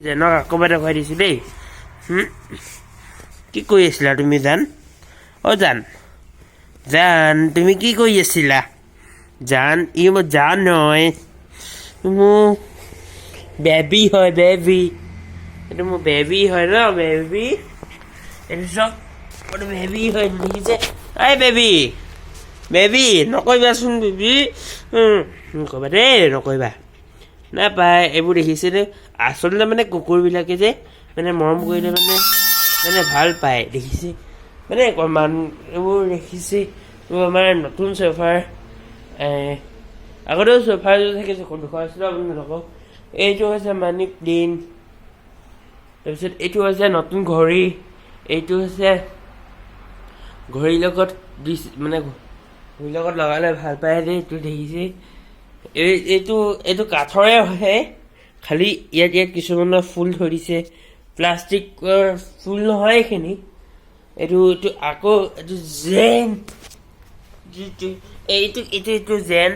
যেনক আকৌ দেখুৱাই দিছোঁ দেই কি কৰি আছিলা তুমি জান জান জান তুমি কি কৰি আছিলা জান ই মোৰ জান নহয় মোৰ বেবী হয় বেবী এইটো মোৰ বেবী হয় ন বেবী এইটো চব মোৰ বেবী হয় দেখিছে এই বেবী বেবী নকৰিবাচোন বেবী নকৰিবা দেই নকৰিবা নাপায় এইবোৰ দেখিছেনে আচলতে মানে কুকুৰবিলাকে যে মানে মৰম কৰিলে মানে ভাল পায় দেখিছে মানে এইবোৰ দেখিছে এইবোৰ আমাৰ নতুন চোফাৰ আগতেও চোফাৰ থাকিছে দেখুৱাইছিলোঁ আপোনালোকক এইটো হৈছে মানি প্লেন তাৰপিছত এইটো হৈছে নতুন ঘড়ী এইটো হৈছে ঘড়ীৰ লগত মানে ঘড়ীৰ লগত লগালে ভাল পায় দেই এইটো দেখিছে এইটো কাঠৰে হয় খালি ইয়াত কিছুমানৰ ফুল ধৰিছে প্লাষ্টিকৰ ফুল নহয় এইখিনি এইটো আকৌ এইটো জেন এইটো জেন